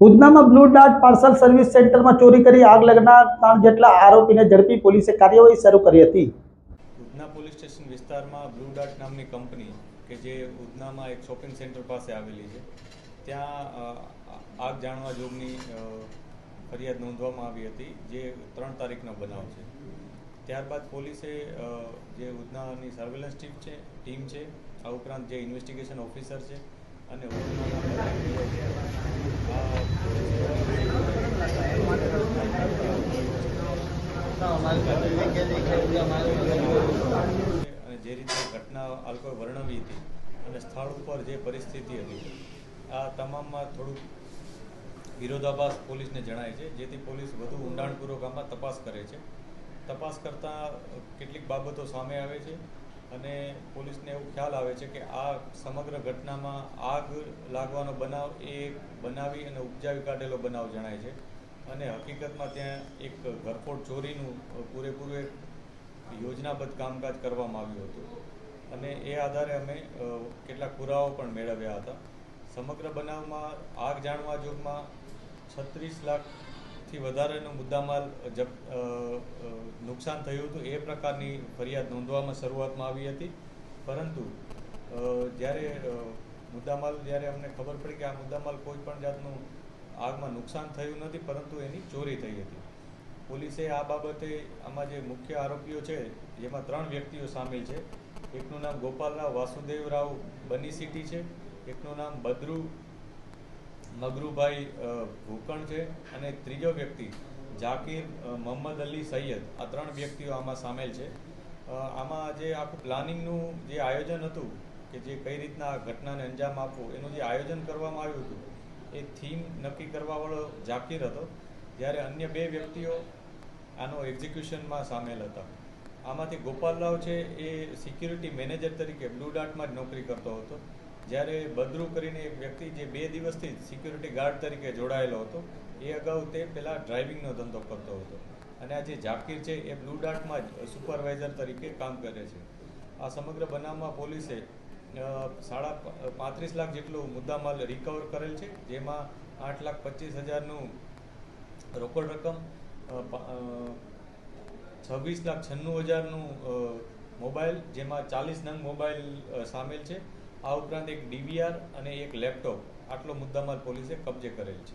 ઉધનામાં blue dart parcel service સેન્ટરમાં ચોરી કરી આગ લગનાર 3 જેટલા આરોપીને ઝડપી પોલીસે કાર્યવાહી શરૂ કરી હતી। ઉધના પોલીસ સ્ટેશન વિસ્તારમાં બ્લુ ડાર્ટ નામની કંપની કે જે ઉધનામાં એક શોપિંગ સેન્ટર પાસે આવેલી છે, ત્યાં આગ જાણવા જોગની ફરિયાદ નોંધવામાં આવી હતી, જે 3 તારીખનો બનાવ છે। ત્યારબાદ પોલીસે જે ઉધનાની સર્વેલન્સ ટીમ છે, આ ઉપરાંત જે ઇન્વેસ્ટિગેશન ઓફિસર છે અને જે રીતે ઘટના આ લોકોએ વર્ણવી હતી અને સ્થળ ઉપર જે પરિસ્થિતિ હતી, આ તમામમાં થોડુંક વિરોધાભાસ પોલીસને જણાય છે, જેથી પોલીસ વધુ ઊંડાણપૂર્વક આમાં તપાસ કરે છે। તપાસ કરતાં કેટલીક બાબતો સામે આવે છે અને પોલીસને એવું ખ્યાલ આવે છે કે આ સમગ્ર ઘટનામાં આગ લાગવાનો બનાવ એ બનાવી અને ઉપજાવી કાઢેલો બનાવ જણાય છે અને હકીકતમાં ત્યાં એક ઘરફોડ ચોરીનું પૂરેપૂરું એક યોજનાબદ્ધ કામકાજ કરવામાં આવ્યું હતું અને એ આધારે અમે કેટલાક પુરાવાઓ પણ મેળવ્યા હતા। સમગ્ર બનાવમાં આગ જાણવા જોગમાં 36 લાખથી વધારેનો મુદ્દામાલ નુકસાન થયું હતું, એ પ્રકારની ફરિયાદ નોંધવામાં શરૂઆતમાં આવી હતી। પરંતુ જ્યારે અમને ખબર પડી કે આ મુદ્દામાલ કોઈ પણ જાતનું આગમાં નુકસાન થયું નથી, પરંતુ એની ચોરી થઈ હતી। પોલીસે આ બાબતે આમાં જે મુખ્ય આરોપીઓ છે, જેમાં 3 વ્યક્તિઓ સામેલ છે, એકનું નામ ગોપાલરાવ વાસુદેવરાવ બની સિટી છે, એકનું નામ બદ્રુ મગરૂભાઈ ભૂકણ છે અને ત્રીજો વ્યક્તિ જાકીર મોહમ્મદ અલી સૈયદ, આ 3 વ્યક્તિઓ આમાં સામેલ છે। આમાં જે આખું પ્લાનિંગનું જે આયોજન હતું કે જે કઈ રીતના આ ઘટનાને અંજામ આપવો, એનું જે આયોજન કરવામાં આવ્યું હતું, એ થીમ નક્કી કરવાવાળો જાકીર હતો, જ્યારે અન્ય 2 વ્યક્તિઓ આનો એક્ઝિક્યુશનમાં સામેલ હતા। આમાંથી ગોપાલરાવ છે એ સિક્યુરિટી મેનેજર તરીકે બ્લુ ડાર્ટમાં જ નોકરી કરતો હતો, જ્યારે બદ્રુ કરીને એક વ્યક્તિ જે 2 દિવસથી સિક્યુરિટી ગાર્ડ તરીકે જોડાયેલો હતો, એ અગાઉ તે પહેલાં ડ્રાઇવિંગનો ધંધો કરતો હતો અને આ જે જાકીર છે એ બ્લુ ડાર્ટમાં જ સુપરવાઇઝર તરીકે કામ કરે છે। આ સમગ્ર બનાવમાં પોલીસે 35 લાખ જેટલું મુદ્દામાલ રિકવર કરેલ છે, જેમાં 8,25,000નું રોકડ રકમ, 26,96,000નું મોબાઈલ, જેમાં 40 નંગ મોબાઈલ સામેલ છે। આ ઉપરાંત એક DVR અને એક લેપટોપ, આટલો મુદ્દામાલ પોલીસે કબજે કરેલ છે।